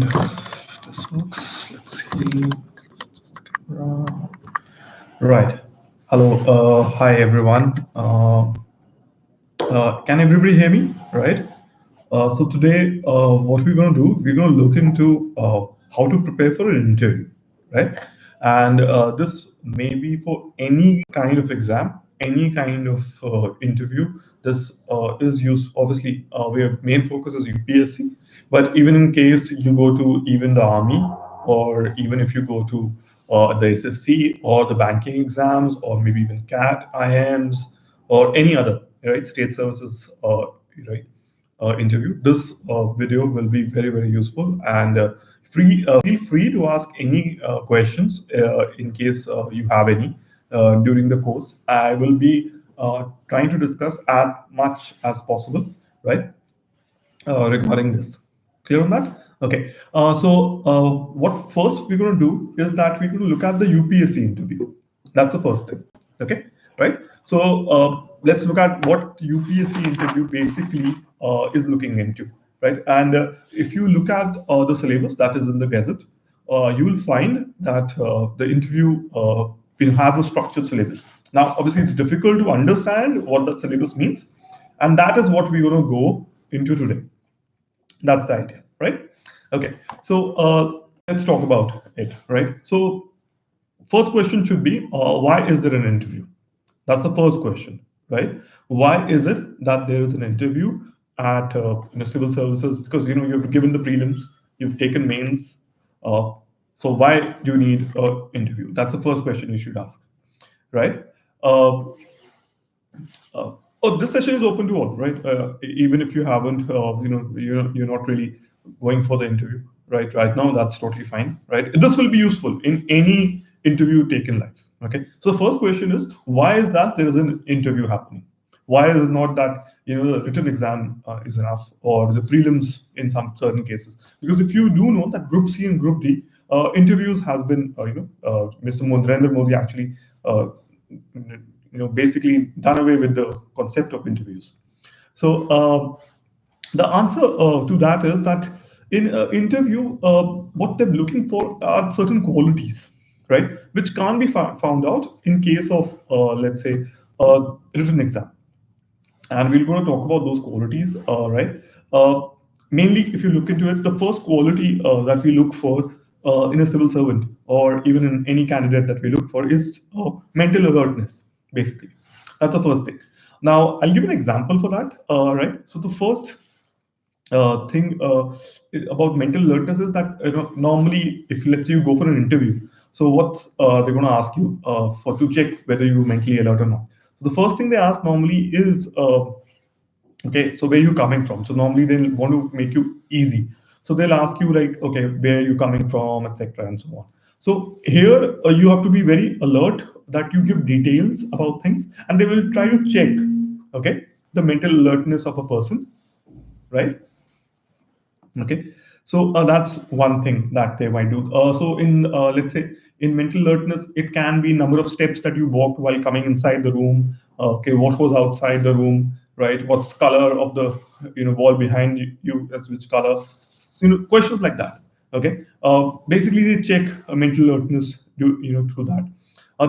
And this works. Let's see. Right. Hello. Hi, everyone. Can everybody hear me? Right. So today, what we're going to do, we're going to look into how to prepare for an interview, right? And this may be for any kind of exam, any kind of interview. This is used, obviously, where main focus is UPSC, but even in case you go to even the army, or even if you go to the SSC or the banking exams, or maybe even CAT, IIMs, or any other, right, state services, right, interview. This video will be very, very useful, and feel free to ask any questions in case you have any during the course. I will be trying to discuss as much as possible, right, regarding this. Clear on that? Okay. What first we're going to do is that we're going to look at the UPSC interview. That's the first thing. Okay. Right. Let's look at what UPSC interview basically is looking into. Right. And if you look at the syllabus that is in the Gazette, you will find that the interview it has a structured syllabus. Now, obviously, it's difficult to understand what that syllabus means, and that is what we're going to go into today. That's the idea, right? Okay, so let's talk about it, right? So first question should be, why is there an interview? That's the first question, right? Why is it that there is an interview at civil services? Because you've given the prelims, you've taken mains, uh, so why do you need an interview? That's the first question you should ask, right? Uh, oh, this session is open to all, right? Even if you haven't, you're not really going for the interview, right? Right now, that's totally fine, right? This will be useful in any interview taken live. Okay. So the first question is, why is that there is an interview happening? Why is it not that the written exam is enough, or the prelims in some certain cases? Because if you do know that Group C and Group D interviews has been, Mr. Narendra Modi actually basically done away with the concept of interviews. So the answer to that is that in interview, what they're looking for are certain qualities, right, which can't be found out in case of, let's say, written exam. And we're going to talk about those qualities, right? Mainly, if you look into it, the first quality that we look for in a civil servant, or even in any candidate that we look for, is mental alertness, basically. That's the first thing. Now, I'll give an example for that, right? So the first thing about mental alertness is that normally, if let's say you go for an interview, so what they're going to ask you for to check whether you're mentally alert or not. So the first thing they ask normally is, okay, so where are you coming from? So normally they want to make you easy. So they'll ask you like, okay, where are you coming from, etc., and so on. So here you have to be very alert that you give details about things, and they will try to check, okay, the mental alertness of a person, right? Okay, so that's one thing that they might do. So in let's say in mental alertness, it can be number of steps that you walked while coming inside the room. Okay, what was outside the room, right? What's color of the wall behind you as which color? So, questions like that. Okay, basically they check mental alertness through that.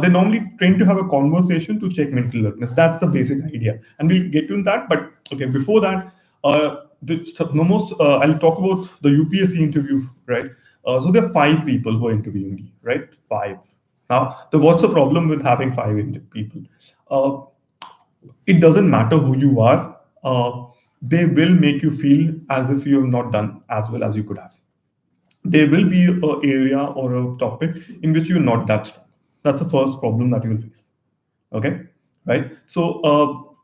They normally tend to have a conversation to check mental alertness. That's the basic idea, and we'll get to that. But okay, before that, I'll talk about the UPSC interview, right? So there are 5 people who are interviewing me, right? 5. Now, what's the problem with having 5 people? Uh, it doesn't matter who you are. They will make you feel as if you have not done as well as you could have. There will be an area or a topic in which you're not that strong. That's the first problem that you will face. Okay, right? So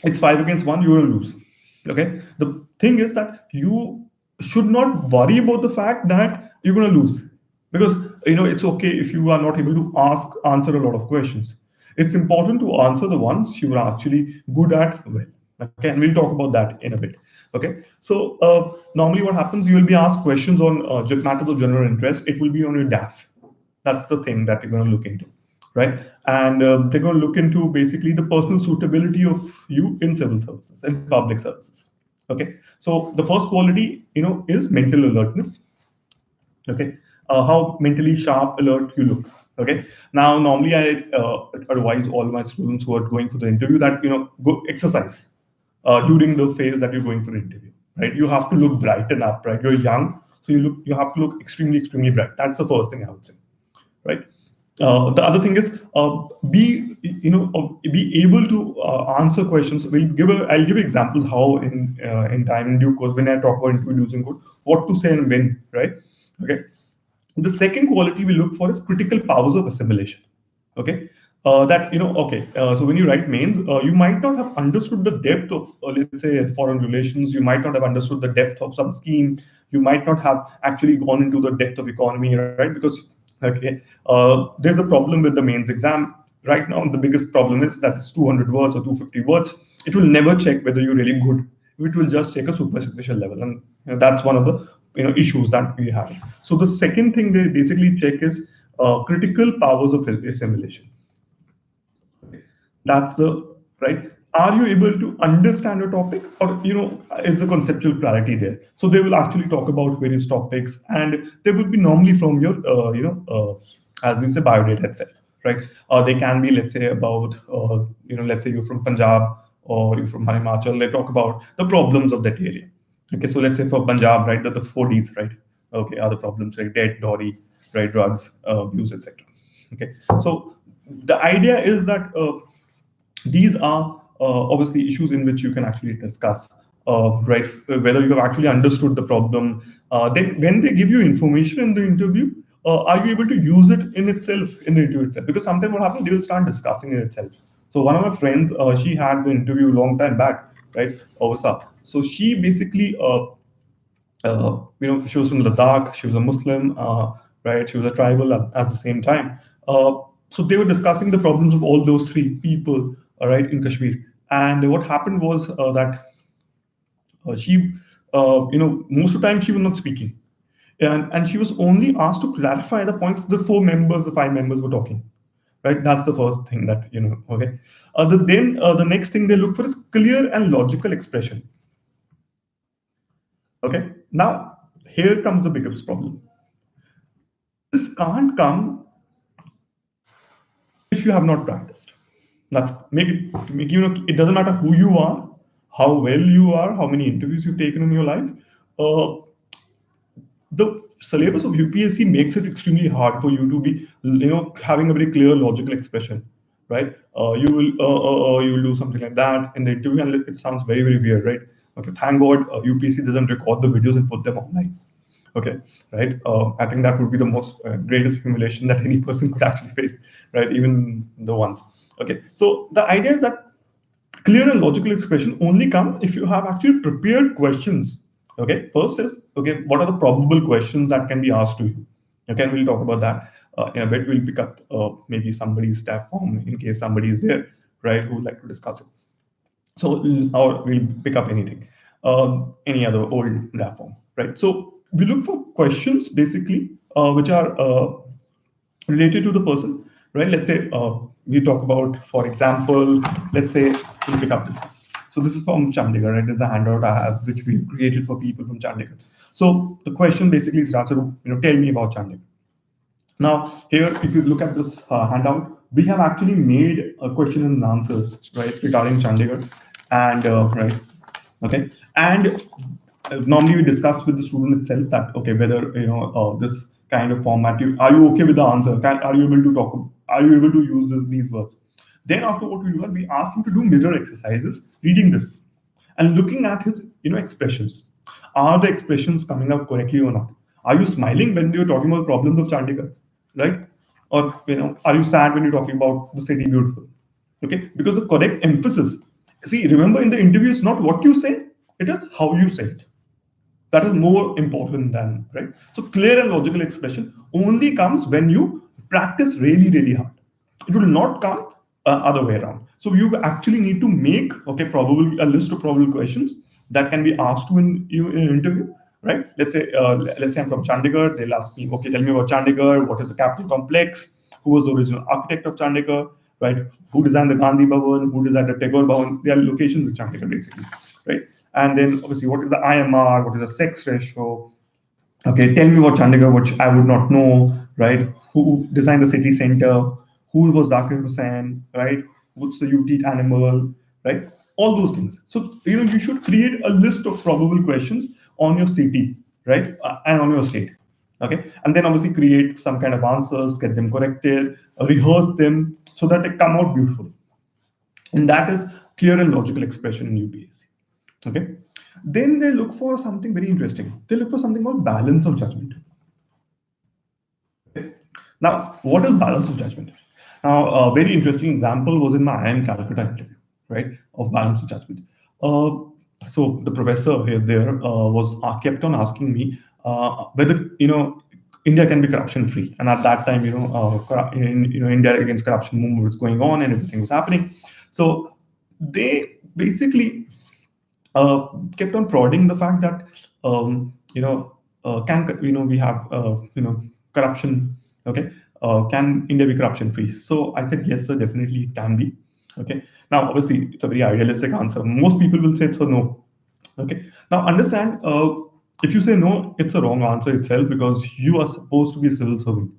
it's 5 against 1. You will lose. Okay. The thing is that you should not worry about the fact that you're going to lose, because it's okay if you are not able to answer a lot of questions. It's important to answer the ones you are actually good at well. Okay, and we'll talk about that in a bit. Okay, so normally what happens, you will be asked questions on matters of general interest. It will be on your DAF. That's the thing that you're going to look into, right? And they're going to look into basically the personal suitability of you in civil services and public services. Okay, so the first quality, is mental alertness. Okay, how mentally sharp, alert you look. Okay, now normally I advise all my students who are going for the interview that go exercise during the phase that you're going for the interview. Right, you have to look brighten up. Right, you're young, so you have to look extremely bright. That's the first thing I would say. Right. The other thing is be able to answer questions. I'll give examples how in time in due course when I talk about introducing code, what to say and when, right? Okay. The second quality we look for is critical powers of assimilation. Okay. That okay. So when you write mains, you might not have understood the depth of, let's say, foreign relations. You might not have understood the depth of some scheme. You might not have actually gone into the depth of economy, right? Because okay, there's a problem with the mains exam right now. The biggest problem is that it's 200 words or 250 words. It will never check whether you're really good. It will just check a superficial level, and that's one of the issues that we have. So the second thing they basically check is critical powers of assimilation. That's the right. Are you able to understand a topic, or is the conceptual clarity there? So they will actually talk about various topics, and they would be normally from your as you say biodata itself, right? They can be, let's say, about let's say you're from Punjab or you're from Himachal. They talk about the problems of that area. Okay, so let's say for Punjab, right, that the 4Ds, right? Okay, are the problems like debt, dowry, right, drugs, abuse, etc. Okay, so the idea is that these are obviously issues in which you can actually discuss, right? Whether you have actually understood the problem. Then, when they give you information in the interview, are you able to use it in itself in the interview itself? Because sometimes what happens, they will start discussing it itself. So one of my friends, she had the interview a long time back, right? Ovasa. So she basically, she was from Ladakh. She was a Muslim, right? She was a tribal at the same time. So they were discussing the problems of all those three people, right, in Kashmir. And what happened was that she, most of the time she was not speaking, and she was only asked to clarify the points the five members were talking. Right, that's the first thing that Okay, the next thing they look for is clear and logical expression. Okay, now here comes the biggest problem. This can't come if you have not practiced. That's it doesn't matter who you are, how well you are, how many interviews you've taken in your life. Uh, the syllabus of UPSC makes it extremely hard for you to be, having a very clear logical expression, right? You will do something like that in the interview, and it sounds very weird, right? Okay, thank God UPSC doesn't record the videos and put them online. Okay, right. I think that would be the most greatest humiliation that any person could actually face, right? Even the ones. Okay, so the idea is that clear and logical expression only come if you have actually prepared questions. Okay, first is, okay, what are the probable questions that can be asked to you? Okay, and we'll talk about that in a bit. We'll pick up maybe somebody's staff form in case somebody is there, right, who would like to discuss it. So, or we'll pick up anything, any other old draft form, right? So we look for questions basically which are related to the person, right? Let's say we talk about, for example, let's say we'll pick up this one. So this is from Chandigarh, right? This is a handout I have which we created for people from Chandigarh. So the question basically starts with, tell me about Chandigarh. Now here, if you look at this handout, we have actually made a question and answers, right, regarding Chandigarh, and right, okay, and normally we discuss with the student itself that, okay, whether this kind of format, are you okay with the answer? Are you able to talk? Are you able to use these words? Then after what we do, we ask him to do mirror exercises, reading this and looking at his expressions. Are the expressions coming up correctly or not? Are you smiling when you're talking about problems of Chandigarh, right? Or are you sad when you're talking about the city beautiful? Okay, because the correct emphasis. See, remember, in the interview, it's not what you say; it is how you say it. That is more important than, right? So clear and logical expression only comes when you practice really hard. It will not come other way around. So you actually need to make, okay, probably a list of probable questions that can be asked to in an interview, right? Let's say I'm from Chandigarh. They'll ask me, okay, tell me about Chandigarh. What is the capital complex? Who was the original architect of Chandigarh? Right? Who designed the Gandhi Bhavan? Who designed the Tagore Bhavan? They are locations in Chandigarh, basically, right? And then obviously, what is the IMR? What is the sex ratio? Okay, tell me what Chandigarh, which I would not know, right? Who designed the city center? Who was Zakir Hussain, right? What's the UT animal, right? All those things. So, you should create a list of probable questions on your city, right? And on your state. Okay. And then obviously create some kind of answers, get them corrected, rehearse them so that they come out beautiful. And that is clear and logical expression in UPSC. Okay. Then they look for something very interesting. They look for something called balance of judgment. Okay. Now, what is balance of judgment? Now, a very interesting example was in my IIM Calcutta interview, right, of balance of judgment. Uh, so the professor here there was kept on asking me whether India can be corruption free, and at that time India against corruption movement was going on and everything was happening. So they basically kept on prodding the fact that can we have corruption. Okay, can India be corruption free? So I said yes, sir, definitely it can be. Okay, now obviously it's a very idealistic answer. Most people will say so no. Okay, now understand, if you say no, it's a wrong answer itself, because you are supposed to be a civil servant.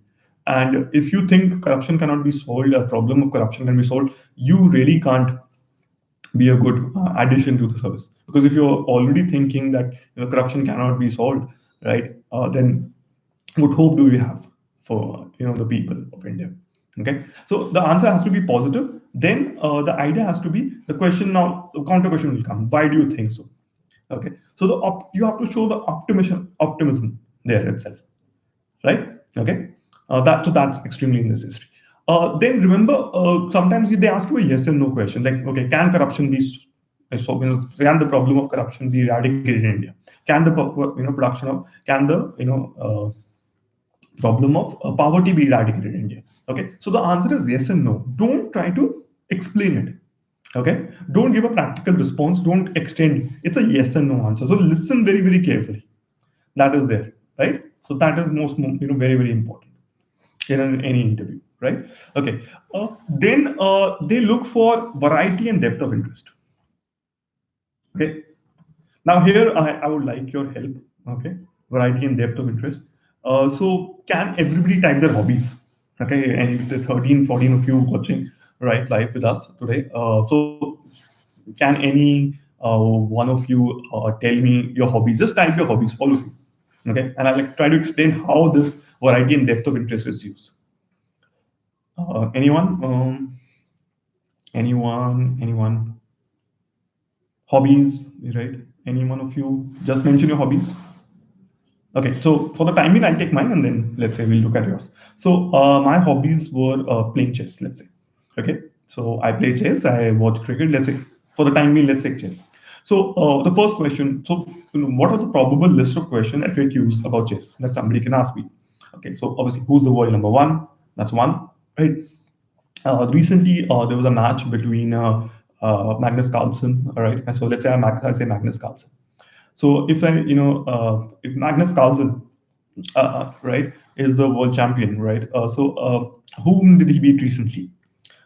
And if you think corruption cannot be solved, a problem of corruption can be solved, you really can't be a good addition to the service. Because if you're already thinking that corruption cannot be solved, right, then what hope do we have for the people of India? Okay, so the answer has to be positive. Then the idea has to be the question. Now the counter question will come: why do you think so? Okay, so you have to show the optimism there itself, right? Okay, that's extremely necessary. Then remember, sometimes they ask you a yes and no question, like, okay, can corruption be so can the problem of corruption be eradicated in India? Can the production of can the problem of poverty be eradicated in India? Okay, so the answer is yes and no. Don't try to explain it. Okay, don't give a practical response. Don't extend. It's a yes and no answer. So listen very very carefully. That is there, right? So that is very very important in any interview, right? Okay, then they look for variety and depth of interest. Okay, now here I would like your help. Okay, variety and depth of interest. So can everybody type their hobbies? Okay, and the 13, 14 of you watching right live with us today. So can any one of you tell me your hobbies? Just type your hobbies, all of you. Okay, and I'll try to explain how this variety and depth of interest is used. Anyone? Anyone? Hobbies, right? Any one of you? Just mention your hobbies. Okay, so for the time being, I'll take mine and then let's say we'll look at yours. So my hobbies were playing chess, let's say. Okay, so I play chess, I watch cricket, let's say. For the time being, let's take chess. So the first question, so what are the probable list of questions FAQs about chess that somebody can ask me? Okay, so obviously, who's the world number one? That's one, right? Recently, there was a match between Magnus Carlsen, all right? So let's say I say Magnus Carlsen. So if Magnus Carlsen, right, is the world champion, right? Whom did he beat recently?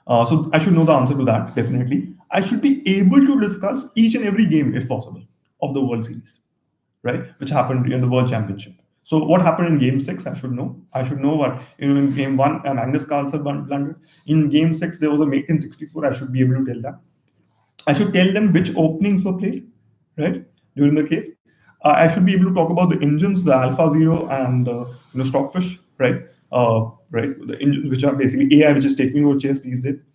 So I should know the answer to that, definitely. I should be able to discuss each and every game, if possible, of the World Series, right, which happened in the World Championship. So what happened in Game 6? I should know. I should know what in Game 1, Magnus Carlsen blundered. In Game 6, there was a mate in 64. I should be able to tell that. I should tell them which openings were played, right, during the case. I should be able to talk about the engines, the Alpha Zero and Stockfish, right, right, the engines which are basically AI, which is taking over chess these days.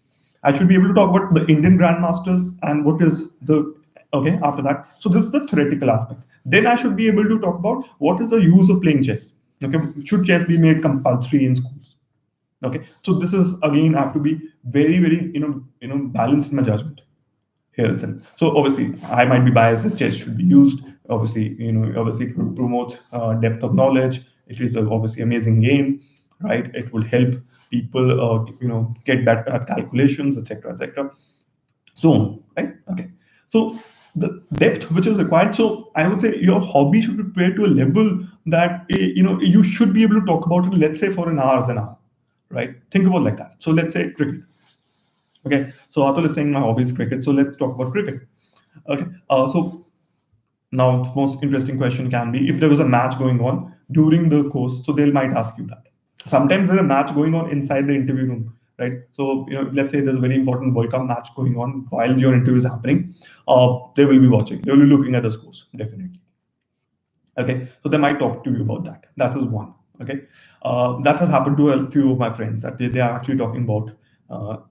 I should be able to talk about the Indian grandmasters and what is the okay after that. So this is the theoretical aspect. Then I should be able to talk about what is the use of playing chess. Okay, should chess be made compulsory in schools? Okay, so this is again I have to be very very balanced in my judgment here itself. So obviously, I might be biased that chess should be used. Obviously, obviously it will promote depth of knowledge. It is obviously amazing game, right? It will help people, get better at calculations, etc., etc. So on, right? Okay. So the depth which is required. So I would say your hobby should be prepared to a level that you should be able to talk about it. Let's say for an hour, right? Think about like that. So let's say cricket. Okay, so Atul is saying my hobby is cricket, so let's talk about cricket. Okay, so now the most interesting question can be if there was a match going on, during the course, so they might ask you that. Sometimes there's a match going on inside the interview room, right? So let's say there's a very important World Cup match going on while your interview is happening. They will be watching. They will be looking at the scores definitely. Okay, so they might talk to you about that. That is one. Okay, that has happened to a few of my friends that they are actually talking about.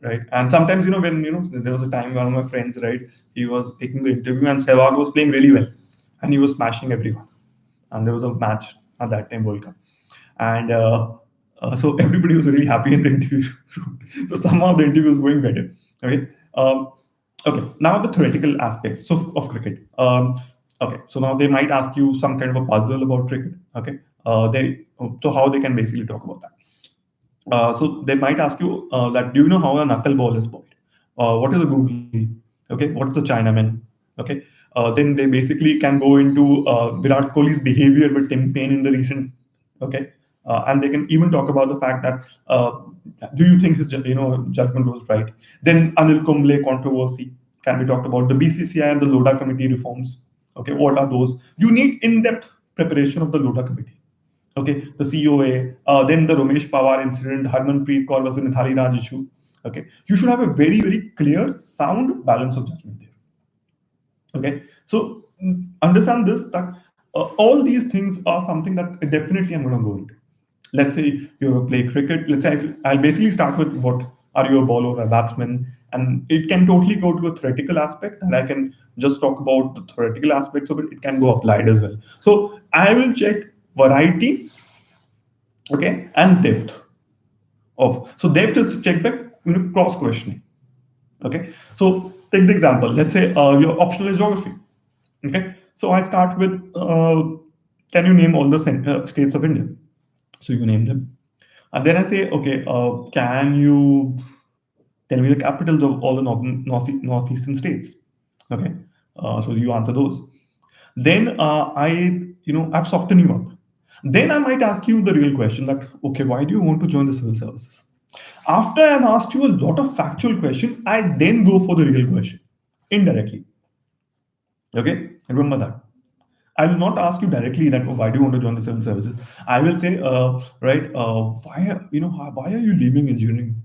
Right, and sometimes when there was a time one of my friends, right, he was taking the interview and Sehwag was playing really well, and he was smashing everyone. And there was a match at that time, World Cup, and so everybody was really happy in the interview room. So somehow the interview was going better. Okay. Okay. Now the theoretical aspects of cricket. Okay. So now they might ask you some kind of a puzzle about cricket. Okay. So how they can basically talk about that. So they might ask you that do you know how a knuckle ball is bowled? What is a googly? Okay, what's a Chinaman? Okay, then they basically can go into Virat Kohli's behavior with Tim Payne in the recent. Okay, and they can even talk about the fact that do you think his judgment was right? Then Anil Kumble controversy can be talked about. The BCCI and the Lodha committee reforms. Okay, what are those? You need in-depth preparation of the Lodha committee. Okay, the COA, then the Ramesh Pawar incident, Harmanpreet Kaur was a Mithali Raj issue. Okay, you should have a very, very clear, sound balance of judgment there. Okay, so understand this that all these things are something that definitely I'm going to go into. Let's say you play cricket. Let's say I'll basically start with what are you a bowler or a batsman, and it can totally go to a theoretical aspect, and I can just talk about the theoretical aspects of it. It can go applied as well. So I will check variety, okay, and depth of. So depth is checked by cross questioning. Okay, so take the example. Let's say your optional is geography. Okay, so I start with can you name all the states of India? So you name them, and then I say, okay, can you tell me the capitals of all the northeastern states? Okay, so you answer those. Then I've softened you up. Then I might ask you the real question that, okay, why do you want to join the civil services? After I've asked you a lot of factual questions, I then go for the real question indirectly. Okay, remember that. I will not ask you directly that, oh, why do you want to join the civil services? I will say, right, why are you leaving engineering?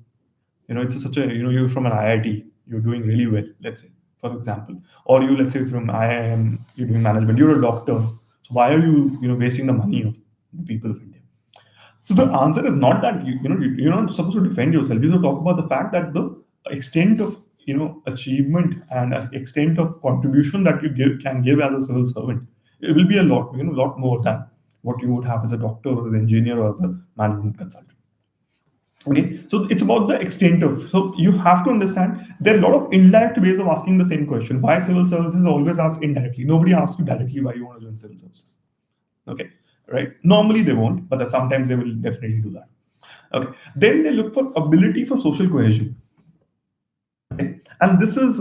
It's such a, you're from an IIT, you're doing really well, let's say, for example, or you, let's say, from IIM, you're doing management, you're a doctor. So why are you, wasting the money of the people of India? So the answer is not that you're not supposed to defend yourself. You should talk about the fact that the extent of achievement and extent of contribution that you can give as a civil servant, it will be a lot more than what you would have as a doctor or as an engineer or as a management consultant. Okay, so it's about the extent of. So you have to understand there are a lot of indirect ways of asking the same question. Why civil services always asked indirectly? Nobody asks you directly why you want to join civil services. Okay, right? Normally they won't, but sometimes they will definitely do that. Okay, then they look for ability for social cohesion. Okay, and this is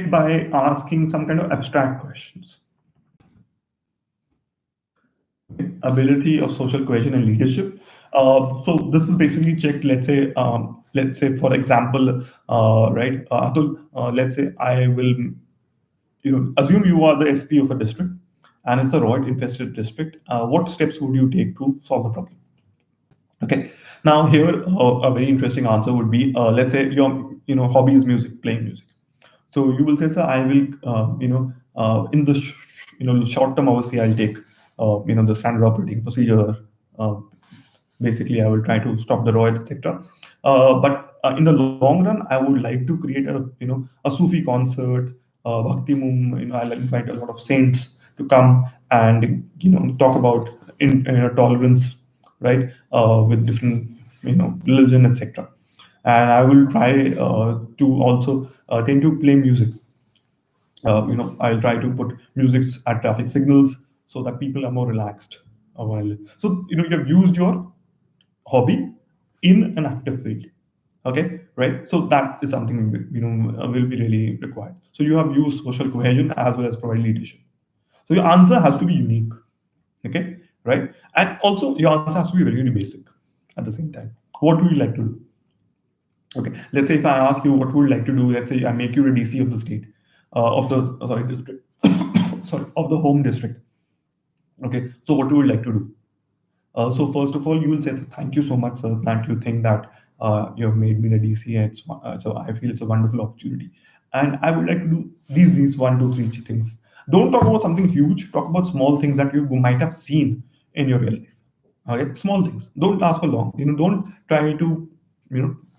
by asking some kind of abstract questions. Okay. Ability of social cohesion and leadership. So this is basically checked. Let's say for example, right, Atul, let's say I will, assume you are the SP of a district, and it's a roid infested district. What steps would you take to solve the problem? Okay. Now here, a very interesting answer would be, let's say your hobby is music, playing music. So you will say, sir, I will, in the short term, obviously, I'll take, the standard operating procedure. Basically, I will try to stop the roids, etc. But in the long run, I would like to create a Sufi concert, Bhakti Mum. I'll invite a lot of saints to come and talk about tolerance, right, with different religion, etc. And I will try to also tend to play music. I'll try to put music at traffic signals so that people are more relaxed. So you've used your hobby in an active field. Okay, right? So that is something will be really required. So you have used social cohesion as well as provide leadership. So your answer has to be unique. Okay, right? And also your answer has to be very, very basic at the same time. What would you like to do? Okay, let's say if I ask you what would you like to do, let's say I make you a DC of the state, of the sorry district, sorry, of the home district. Okay, so what you would like to do? So first of all, you will say thank you so much, sir, that you think that you have made me the DC. So I feel it's a wonderful opportunity, and I would like to do these one, two, three things. Don't talk about something huge. Talk about small things that you might have seen in your real life. Okay, small things. Don't ask for long. Don't try to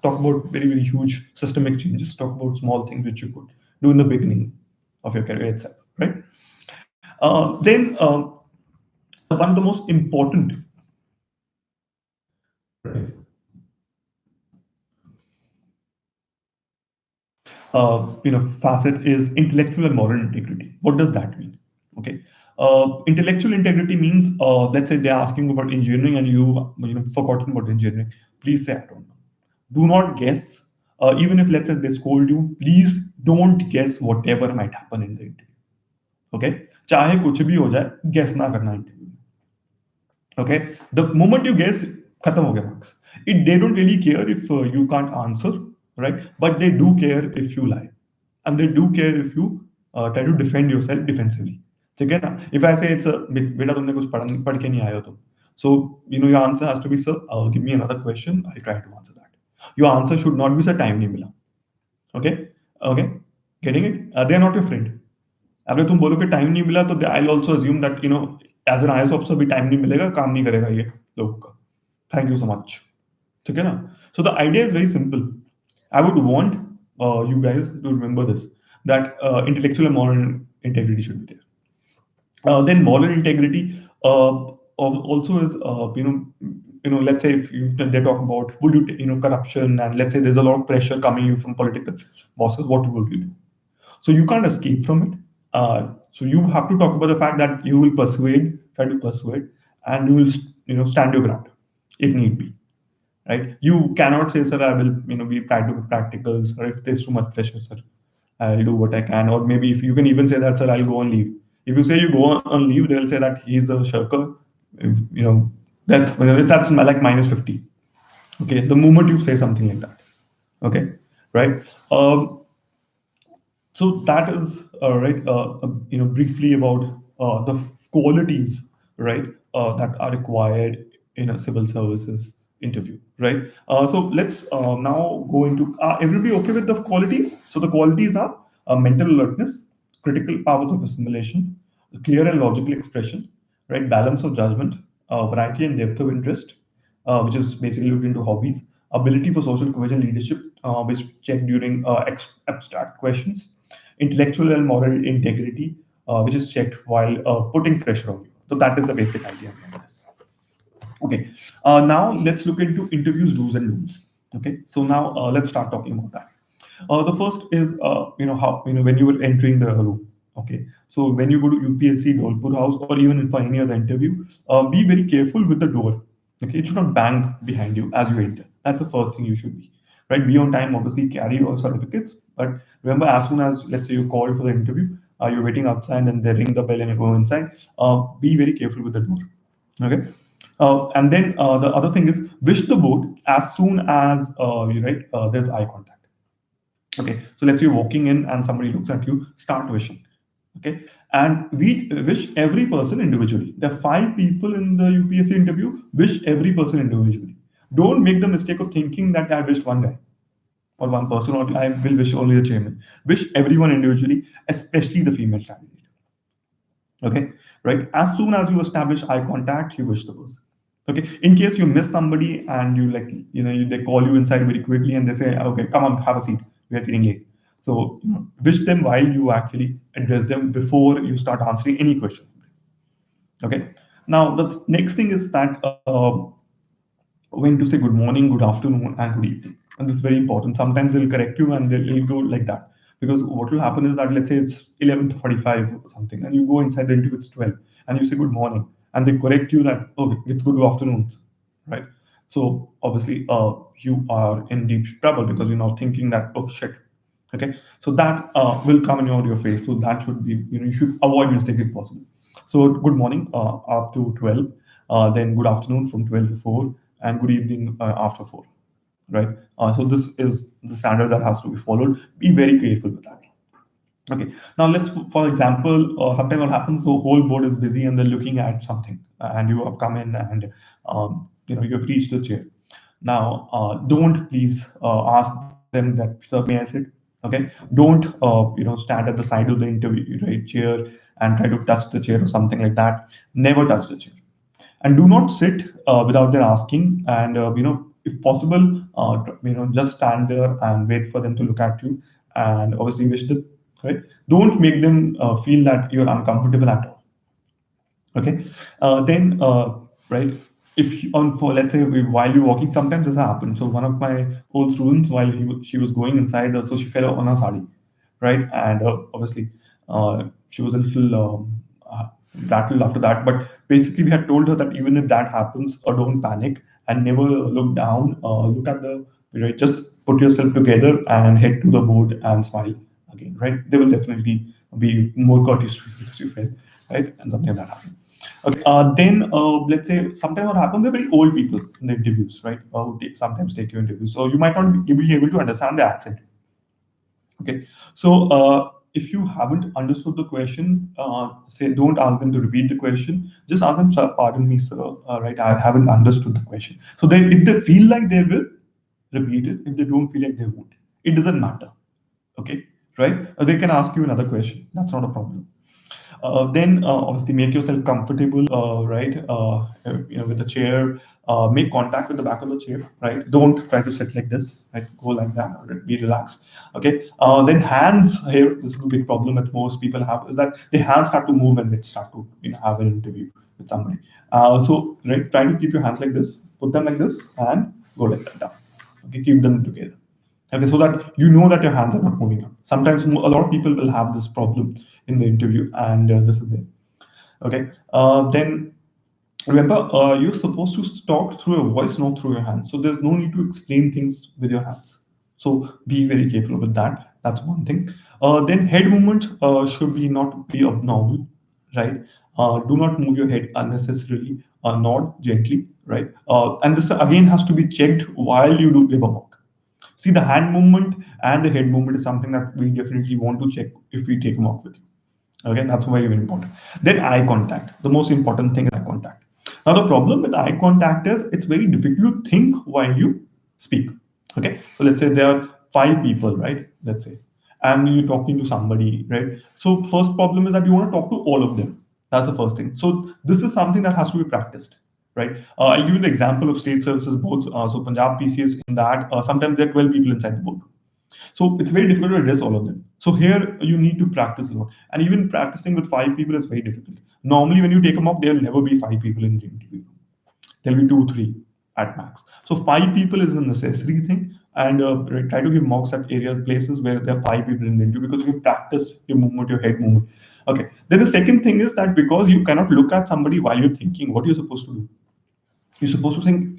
talk about very huge systemic changes. Talk about small things which you could do in the beginning of your career itself, right? Then one of the most important, right, facet is intellectual and moral integrity. What does that mean? Okay, intellectual integrity means, let's say they're asking about engineering and you forgotten about engineering. Please say I don't know. Do not guess. Even if let's say they scold you, please don't guess whatever might happen in the interview. Okay, चाहे कुछ भी हो जाए, guess ना करना interview. Okay, the moment you guess, khatam ho gaya marks. They don't really care if you can't answer, right? But they do care if you lie, and they do care if you try to defend yourself defensively. ठीक है ना? If I say it's a बेटा तुमने कुछ पढ़ के नहीं आए हो तुम, so your answer has to be, sir, give me another question, I'll try to answer that. Your answer should not be, sir, time नहीं मिला. Okay, okay, getting it? They are not your friend. अगर तुम बोलो कि time नहीं मिला तो I also assume that as an IAS officer भी टाइम नहीं मिलेगा, काम नहीं करेगा ये लोगों का. Thank you so much. ठीक है ना? So the idea is very simple. I would want you guys to remember this, that intellectual and moral integrity should be there. Then moral integrity also is let's say if they talk about would you corruption, and let's say there's a lot of pressure coming you from political bosses, what would you do? So you can't escape from it. So you have to talk about the fact that you will try to persuade, and you will stand your ground if need be, right? You cannot say, sir, I will be try to be practical, or if there's too much pressure, sir, I'll do what I can. Or maybe if you can even say that, sir, I'll go on leave. If you say you go on leave, they'll say that he's a shirker. That's like -50. Okay, the moment you say something like that. Okay, right? So that is right. Briefly about the qualities, right, that are required in a civil services interview, right? So let's now go into. Everybody okay with the qualities? So the qualities are mental alertness, critical powers of assimilation, clear and logical expression, right? Balance of judgment, variety and depth of interest, which is basically looked into hobbies, ability for social cohesion, leadership, which checked during abstract questions, intellectual and moral integrity, which is checked while putting pressure on you. So that is the basic idea behind this. Okay, now let's look into interviews do's and don'ts. Okay, so now let's start talking about that. The first is how when you were entering the room. Okay, so when you go to UPSC, Dholpur House, or even for any other interview, be very careful with the door. Okay, it should not bang behind you as you enter. That's the first thing you should be. Right, be on time. Obviously, carry your certificates. But remember, as soon as let's say you called for the interview, you're waiting outside, and they ring the bell and you go inside. Be very careful with the door. Okay. And then the other thing is wish the board as soon as there's eye contact. Okay, so let's say you're walking in and somebody looks at you, start wishing. Okay, and we wish every person individually. There are 5 people in the UPSC interview. Wish every person individually. Don't make the mistake of thinking that I wished one guy or one person, or I will wish only the chairman. Wish everyone individually, especially the female candidate. Okay, right? As soon as you establish eye contact, you wish the person. Okay, in case you miss somebody and they call you inside very quickly and they say, okay, come on, have a seat, we are getting late. So wish them while you actually address them before you start answering any question. Okay, now the next thing is that when to say good morning, good afternoon, and good evening. And this is very important. Sometimes they'll correct you and they'll go like that. Because what will happen is that let's say it's 11:45 or something, and you go inside the interview, it's 12, and you say good morning, and they correct you that, okay, it's good afternoon, right? So obviously you are in deep trouble because you're now thinking that, oh shit. Okay, so that will come in your face. So that should be, you should avoid mistake if possible. So good morning up to 12, then good afternoon from 12 to 4, and good evening after 4, right? So this is the standard that has to be followed. Be very careful with that. Okay. Now let's, for example, sometimes what happens, the whole board is busy and they're looking at something, and you have come in and you've reached the chair. Now, don't please ask them that, sir, may I sit? Okay. Don't stand at the side of the interview right chair and try to touch the chair or something like that. Never touch the chair, and do not sit without their asking. And if possible, just stand there and wait for them to look at you, and obviously wish them, right. Don't make them feel that you're uncomfortable at all. Okay. Then right, if you, on for let's say while you're walking, sometimes this happens. So one of my old students, while she was going inside, so she fell on her sari, right, and obviously she was a little rattled after that. But basically, we had told her that even if that happens, don't panic and never look down. Look at the right, just put yourself together and head to the board and smile again, right. They will definitely be more courteous to you because you failed, right, and something like that happened. Okay. Then let's say sometimes what happens, they're very old people in the interviews, right? Who sometimes take your interviews, so you might not be able to understand the accent. Okay, so if you haven't understood the question, say don't ask them to repeat the question. Just ask them, "Sir, pardon me, sir. Right, I haven't understood the question." So they, if they feel like they will repeat it, if they don't feel like they won't, it doesn't matter. Okay, right? They can ask you another question. That's not a problem. Then obviously make yourself comfortable, right? With the chair, make contact with the back of the chair, right? Don't try to sit like this, right? Go like that, right? Be relaxed. Okay. Then hands here. This is a big problem that most people have, is that their hands start to move when they start to have an interview with somebody. So right, try to keep your hands like this, put them like this, and go like that down. Okay, keep them together. Okay, so that you know that your hands are not moving up. Sometimes a lot of people will have this problem in the interview, and this is it. Okay, then remember, you're supposed to talk through your voice, not through your hands. So there's no need to explain things with your hands. So be very careful with that. That's one thing. Then head movement should be not be abnormal, right? Do not move your head unnecessarily. Nod gently, right? And this again has to be checked while you do give a mock. See, the hand movement and the head movement is something that we definitely want to check if we take a mock with you. Okay, that's very, very important. Then eye contact. The most important thing is eye contact. Now, the problem with eye contact is it's very difficult to think while you speak. Okay, so let's say there are five people, right? Let's say, and you're talking to somebody, right? So, first problem is that you want to talk to all of them. That's the first thing. So, this is something that has to be practiced, right? I'll give you the example of state services boards. So, Punjab PCS, in that, sometimes there are 12 people inside the board. So it's very difficult to address all of them. So here you need to practice a lot. And even practicing with five people is very difficult. Normally, when you take them up, there'll never be five people in the interview. There'll be two, three at max. So five people is a necessary thing. And try to give mocks at areas, places where there are five people in the interview, because you practice your movement, your head movement. Okay. Then the second thing is that because you cannot look at somebody while you're thinking, what you're supposed to do? You're supposed to think,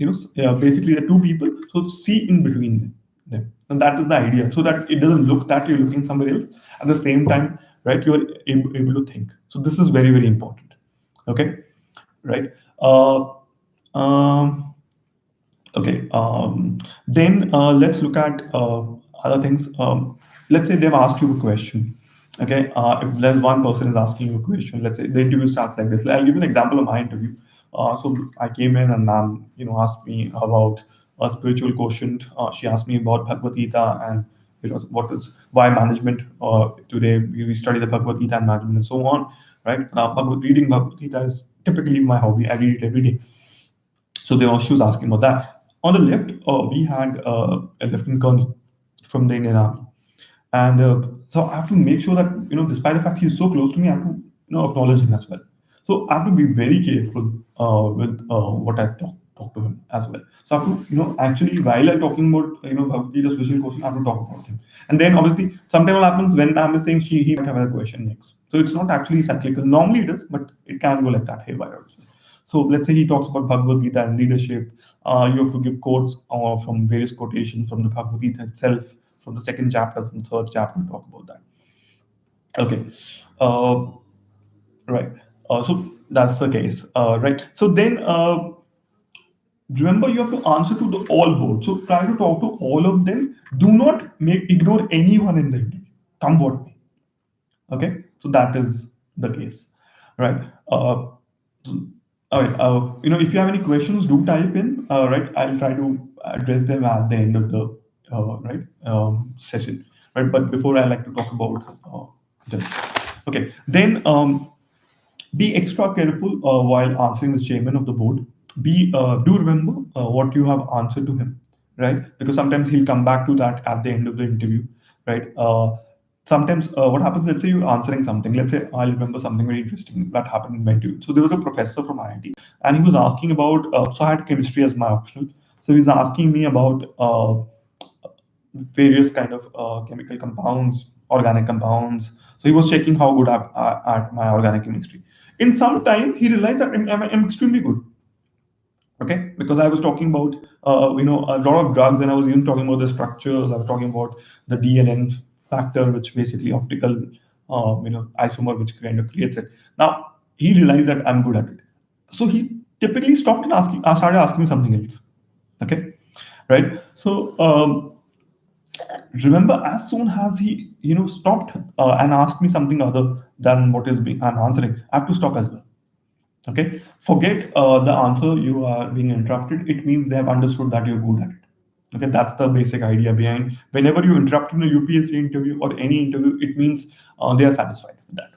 basically the two people, so see in between them. And that is the idea, so that it doesn't look that you're looking somewhere else. At the same time, right, you're able to think. So this is very, very important. Okay, right. Okay. Then let's look at other things. Let's say they've asked you a question. Okay. If there's one person is asking you a question, let's say the interview starts like this. I'll give an example of my interview. So I came in and ma'am, asked me about a spiritual quotient. She asked me about Bhagavad Gita and what is why management. Today we study the Bhagavad Gita and management and so on. Right now, reading Bhagavad Gita is typically my hobby. I read it every day. So she was asking about that. On the left, we had a lieutenant colonel from the Indian Army, and so I have to make sure that despite the fact he's so close to me, I have to acknowledge him as well. So I have to be very careful with what I talk to him as well. So I have to actually, while I'm talking about Bhagavad Gita's visual question, I have to talk about him. And then obviously sometimes what happens when I'm saying he might have a question next. So it's not actually cyclical. Normally it is, but it can go like that haywire also. So let's say he talks about Bhagavad Gita and leadership. You have to give quotes from various quotations from the Bhagavad Gita itself, from the second chapter, from the third chapter, talk about that. Okay. Right. So that's the case. Right. So then remember, you have to answer to the all board. So try to talk to all of them. Do not ignore anyone in the interview. Come what may. Okay, so that is the case, right? All right, if you have any questions, do type in. Right, I'll try to address them at the end of the right session. Right, but before I like to talk about this. Okay, then be extra careful while answering the chairman of the board. Do remember what you have answered to him, right? Because sometimes he'll come back to that at the end of the interview, right? Sometimes what happens, let's say you're answering something. Let's say I remember something very interesting that happened in my interview. So there was a professor from IIT, and he was asking about. So I had chemistry as my optional. So he's asking me about various kind of chemical compounds, organic compounds. So he was checking how good at my organic chemistry. In some time, he realized that I'm extremely good. Okay, because I was talking about a lot of drugs, and I was even talking about the structures. I was talking about the DNN factor, which basically optical isomer, which kind of creates it. Now he realized that I'm good at it, so he typically stopped and started asking me something else. Okay, right? So remember, as soon as he stopped and asked me something other than what is being I'm answering, I have to stop as well. Okay, forget the answer you are being interrupted. It means they have understood that you're good at it. Okay, that's the basic idea behind whenever you interrupt in a UPSC interview or any interview, it means they are satisfied with that.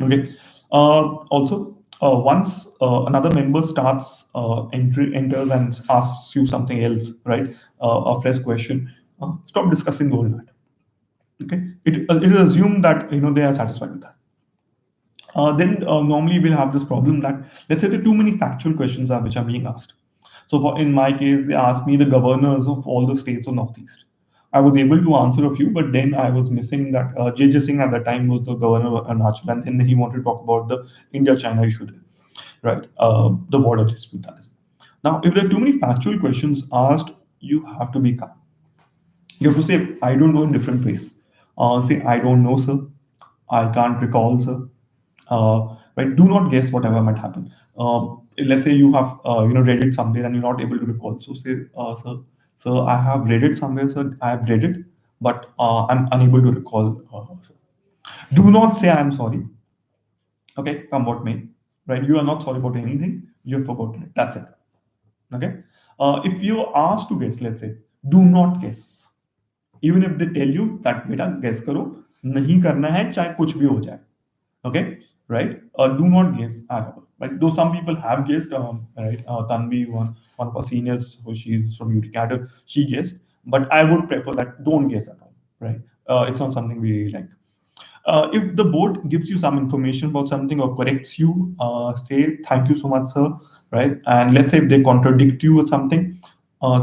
Okay, also once another member starts enters and asks you something else, right, a fresh question, stop discussing all that. Okay, it is assumed that they are satisfied with that. Then normally we'll have this problem that, let's say, there are too many factual questions which are being asked. So in my case, they asked me the governors of all the states of Northeast. I was able to answer a few, but then I was missing that J.J. Singh at the time was the governor of Arunachal, and then he wanted to talk about the India-China issue there, right? The border dispute, that is. Now, if there are too many factual questions asked, you have to be calm. You have to say, I don't know, in different ways. Say, I don't know, sir. I can't recall, sir. Right? Do not guess whatever might happen. Let's say you have read it somewhere and you're not able to recall. So say, sir, I have read it somewhere, sir. I have read it, but I'm unable to recall. Sir. Do not say I'm sorry. Okay, come what may. Right? You are not sorry about anything. You have forgotten it. That's it. Okay. If you are asked to guess, let's say, do not guess. Even if they tell you that beta guess karo, नहीं करना है चाहे कुछ भी हो जाए. Okay, right? Do not guess at all. Right? Though some people have guessed, right? Tanvi, one of our seniors, who she's from UT Cadre, she guessed, but I would prefer that don't guess at all. Right? It's not something we like. If the board gives you some information about something or corrects you, say thank you so much, sir. Right? And let's say if they contradict you or something,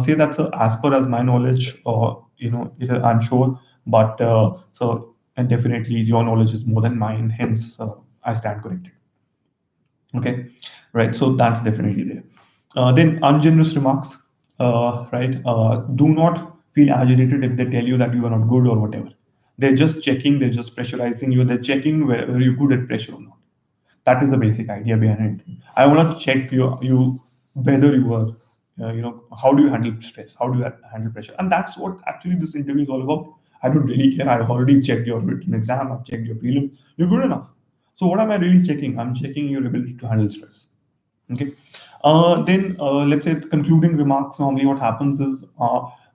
say that, sir, as per as my knowledge, or I'm sure, but so, and definitely your knowledge is more than mine, hence I stand corrected. Okay, right? So that's definitely there. Then ungenerous remarks, right? Do not feel agitated if they tell you that you are not good or whatever. They're just checking, they're just pressurizing you, they're checking whether you're good at pressure or not. That is the basic idea behind it. I want to check you whether you are, how do you handle stress? How do you handle pressure? And that's what actually this interview is all about. I don't really care. I've already checked your written exam. I've checked your prelim. You're good enough. So what am I really checking? I'm checking your ability to handle stress. Okay. Then let's say concluding remarks. Normally, what happens is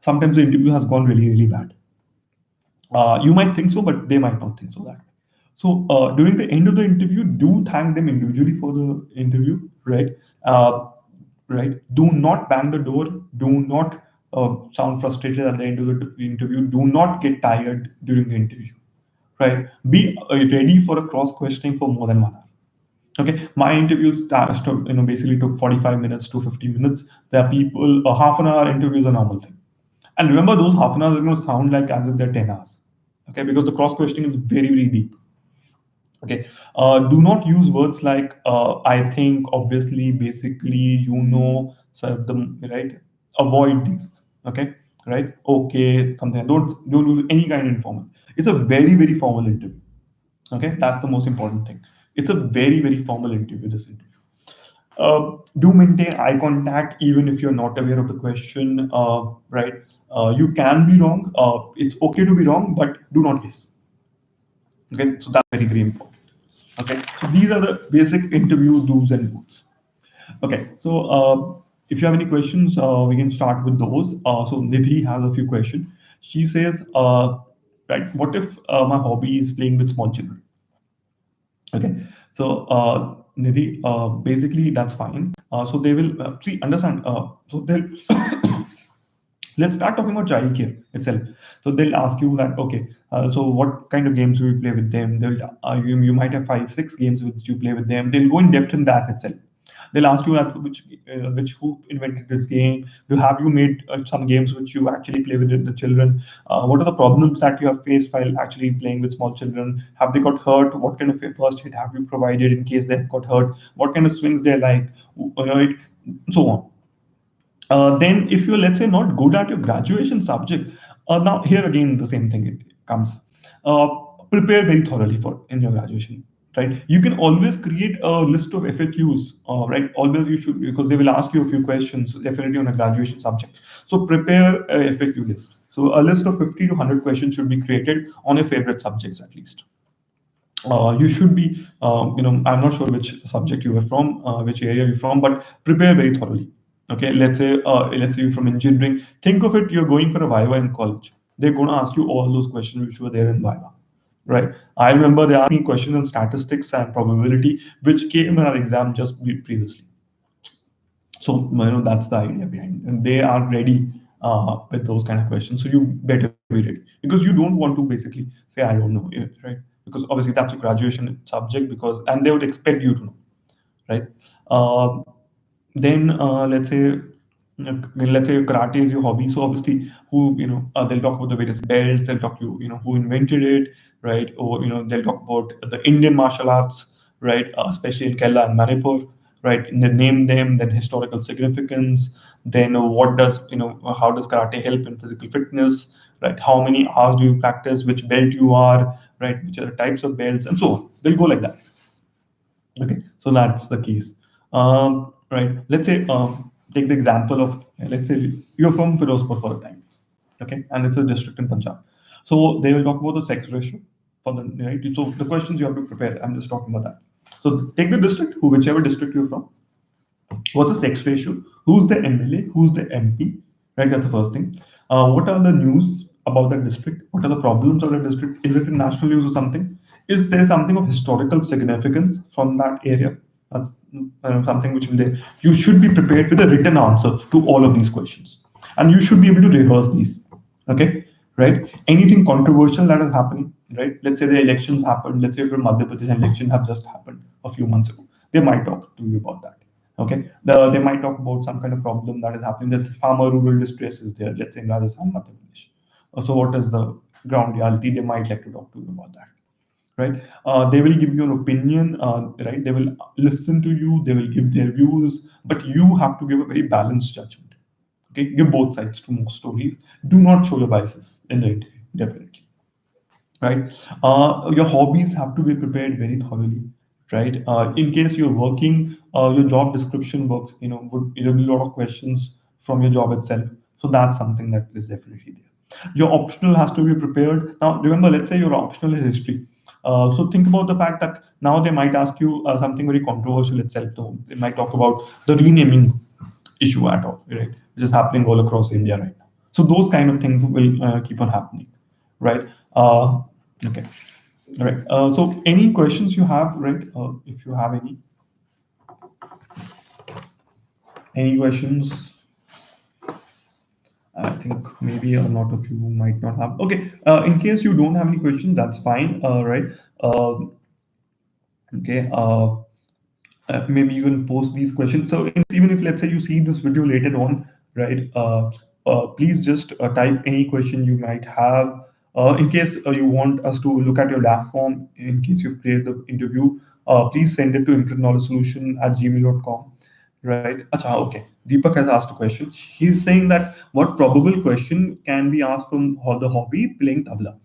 sometimes the interview has gone really, really bad. You might think so, but they might not think so that. So during the end of the interview, do thank them individually for the interview, right? Right. Do not bang the door. Do not sound frustrated at the end of the interview. Do not get tired during the interview, right? Be ready for a cross questioning for more than 1 hour. Okay, my interviews basically took 45 minutes to 50 minutes. There are people, half an hour interviews are a normal thing. And remember, those half an hours are going to sound like as if they're 10 hours. Okay, because the cross questioning is very, very deep. Okay, do not use words like I think, obviously, basically, so right. Avoid these. Okay, right? Okay, something. Don't use any kind of informal. It's a very, very formal interview. Okay, that's the most important thing. It's a very, very formal interview. This interview. Do maintain eye contact even if you're not aware of the question. Right? You can be wrong. It's okay to be wrong, but do not guess. Okay, so that's very, very important. Okay, so these are the basic interview do's and don'ts. Okay, so if you have any questions, we can start with those. So Nidhi has a few questions. She says, right, what if my hobby is playing with small children? Okay, so Nidhi, basically that's fine. So they will see, understand. So they'll let's start talking about childcare itself. So they'll ask you that, okay, so what kind of games do you play with them? You might have five, six games which you play with them. They'll go in depth in that itself. They'll ask you that which who invented this game? Have you made some games which you actually play with the children? What are the problems that you have faced while actually playing with small children? Have they got hurt? What kind of first aid have you provided in case they have got hurt? What kind of swings they like? So on. Then if you're, let's say, not good at your graduation subject, now here again the same thing it comes. uh, Prepare very thoroughly for in your graduation, right? You can always create a list of FAQs, right? Always you should, because they will ask you a few questions definitely on a graduation subject. So prepare a FAQ list. So a list of 50 to 100 questions should be created on your favorite subjects at least. You should be, I'm not sure which subject you are from, which area you're from, but prepare very thoroughly. Okay, let's say you're from engineering. Think of it, you're going for a Viva in college. They're going to ask you all those questions which were there in Viva, right? I remember they asked me questions on statistics and probability, which came in our exam just previously. So that's the idea behind, and they are ready with those kind of questions. So you better be ready, because you don't want to basically say I don't know, right? Because obviously that's a graduation subject, because and they would expect you to know, right? Uh, then let's say karate is your hobby. So obviously, who they'll talk about the various belts. They'll talk to who invented it, right? Or they'll talk about the Indian martial arts, right? Especially in Kerala and Manipur, right? And then name them, then historical significance, then what does how does karate help in physical fitness, right? How many hours do you practice? Which belt you are, right? Which are the types of belts, and so on. They'll go like that. Okay, so that's the case. Right. Let's say take the example of, let's say you're from Firozpur for a time, okay, and it's a district in Punjab. So they will talk about the sex ratio for the right. So the questions you have to prepare. I'm just talking about that. So take the district, whichever district you're from. What's the sex ratio? Who's the MLA? Who's the MP? Right. That's the first thing. What are the news about that district? What are the problems of the district? Is it in national news or something? Is there something of historical significance from that area? That's something which you should be prepared with a written answer to all of these questions, and you should be able to rehearse these. Okay, right? Anything controversial that is happening, right? Let's say the elections happened. Let's say from Madhya Pradesh, election have just happened a few months ago. They might talk to you about that. Okay, they might talk about some kind of problem that is happening. That farmer rural distress is there. Let's say in Rajasthan, Madhya Pradesh. So what is the ground reality? They might like to talk to you about that, right? They will give you an opinion, right? They will listen to you. They will give their views, but you have to give a very balanced judgment. Okay, give both sides to most stories. Do not show your biases in the interview, definitely, right? Your hobbies have to be prepared very thoroughly, right? In case you're working, your job description works, there'll be a lot of questions from your job itself. So that's something that is definitely there. Your optional has to be prepared. Now, remember, let's say your optional is history. So think about the fact that now they might ask you something very controversial itself. So they might talk about the renaming issue at all, right? Which is happening all across India right now. So those kind of things will keep on happening, right? Okay. All right. So any questions you have, right? If you have any questions, I think maybe a lot of you might not have. Okay. In case you don't have any questions, that's fine. Right. Okay. Maybe you can post these questions. So even if, let's say, you see this video later on, right? Please just type any question you might have. In case you want us to look at your lab form, in case you've created the interview, please send it to infiniteknowledgesolution@gmail.com. Right? Acha, okay. Deepak has asked a question. He's saying that what probable question can be asked from the hobby playing tabla?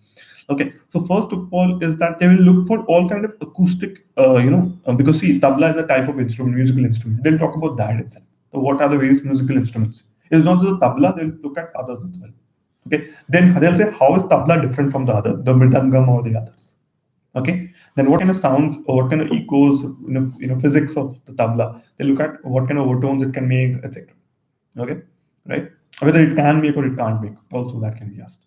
Okay, so first of all is that they will look for all kind of acoustic, because see, tabla is a type of instrument, musical instrument. They'll talk about that itself. So what are the various musical instruments? It's not just tabla, they'll look at others as well. Okay, then they'll say, how is tabla different from the mridangam or the others? Okay, then what kind of sounds or what kind of echoes, physics of the tabla. They look at what kind of overtones it can make, etc. Okay, right? Whether it can make or it can't make, also that can be asked.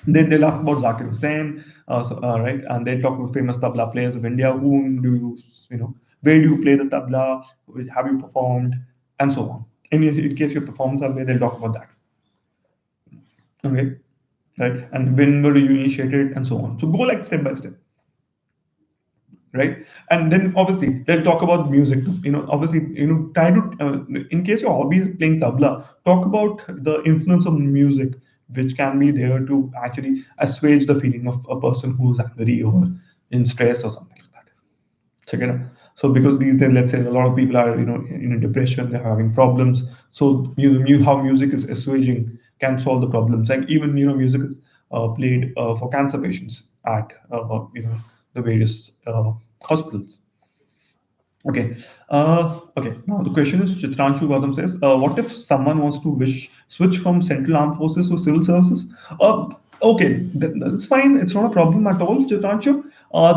Then they'll ask about Zakir Hussain, right? And they'll talk about famous tabla players of India. Whom do where do you play the tabla? Have you performed? And so on. In case your performance are there, they'll talk about that. Okay, right? And when were you initiated, and so on. So go like step by step, right? And then obviously they'll talk about music. Obviously, try to in case your hobby is playing tabla, talk about the influence of music, which can be there to actually assuage the feeling of a person who's angry or in stress or something like that. Check it out. So because these days, let's say a lot of people are in a depression, they're having problems. So how music is assuaging can solve the problems. Like even music is played for cancer patients at the various hospitals. Okay. Okay. Now the question is, Chitranshu Gautam says, what if someone wants to switch from Central Armed Forces to civil services? Okay, that's fine. It's not a problem at all, Chitranshu.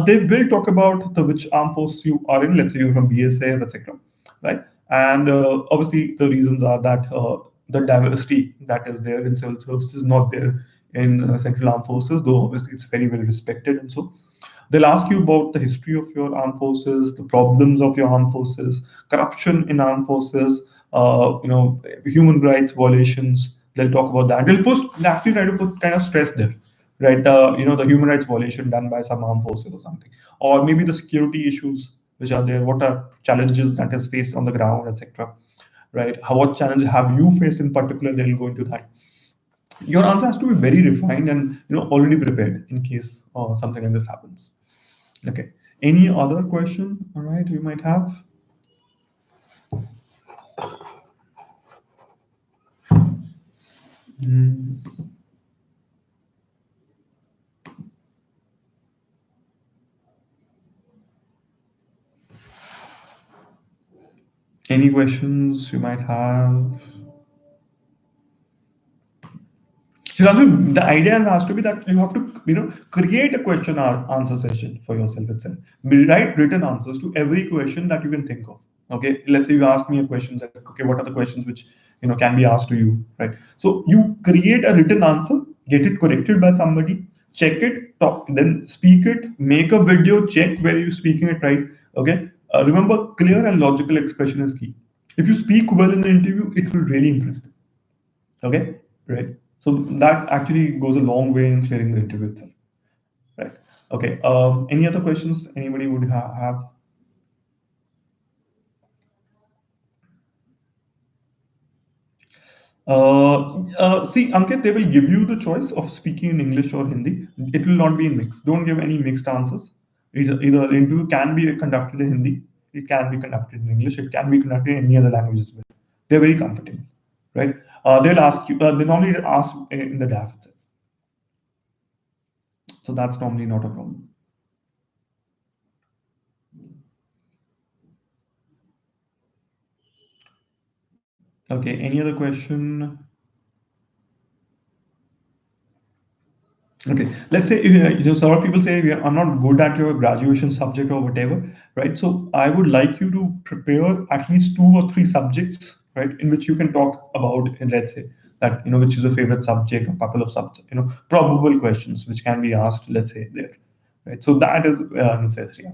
They will talk about the which armed force you are in. Let's say you're from BSF, etc. Right? And obviously the reasons are that the diversity that is there in civil services is not there in Central Armed Forces, though obviously it's very well respected and so. They'll ask you about the history of your armed forces, the problems of your armed forces, corruption in armed forces, human rights violations. They'll talk about that. They'll actually try to put kind of stress there, right? The human rights violation done by some armed forces or something, or maybe the security issues which are there. What are challenges that is faced on the ground, etc. Right? What challenge have you faced in particular? They'll go into that. Your answer has to be very refined and already prepared in case something like this happens. Okay. Any other question? All right, you might have. Mm. Any questions you might have? Shiraju, the idea has to be that you have to, create a question or answer session for yourself itself. Write written answers to every question that you can think of. Okay, let's say you ask me a question that, okay, what are the questions which can be asked to you, right? So you create a written answer, get it corrected by somebody, check it, talk, then speak it, make a video, check where you're speaking it right. Okay, remember, clear and logical expression is key. If you speak well in the interview, it will really impress them. Okay, right. So that actually goes a long way in clearing the interview itself. Right. Okay. Any other questions anybody would have? See, Ankit, they will give you the choice of speaking in English or Hindi. It will not be in mix. Don't give any mixed answers. Either the interview can be conducted in Hindi, it can be conducted in English, it can be conducted in any other language as well. They're very comfortable, right? They'll ask you. They normally ask in the DAF itself, so that's normally not a problem. Okay. Any other question? Okay, let's say so a lot of people say I'm not good at your graduation subject or whatever, right? So I would like you to prepare at least 2 or 3 subjects, right, in which you can talk about, and let's say that which is a favorite subject, a couple of subjects, probable questions which can be asked, let's say there, right? So that is necessary,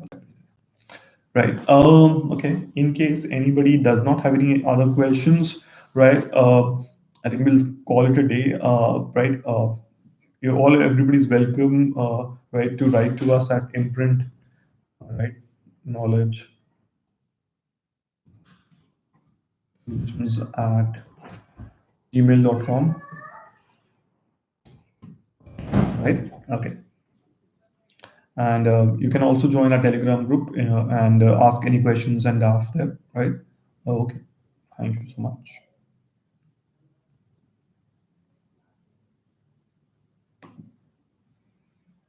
right? Okay. In case anybody does not have any other questions, right? I think we'll call it a day, right? Everybody's welcome, right, to write to us at imprint, right, knowledge solutions at gmail.com, right? Okay. And you can also join our Telegram group and ask any questions and after, right? Okay. Thank you so much.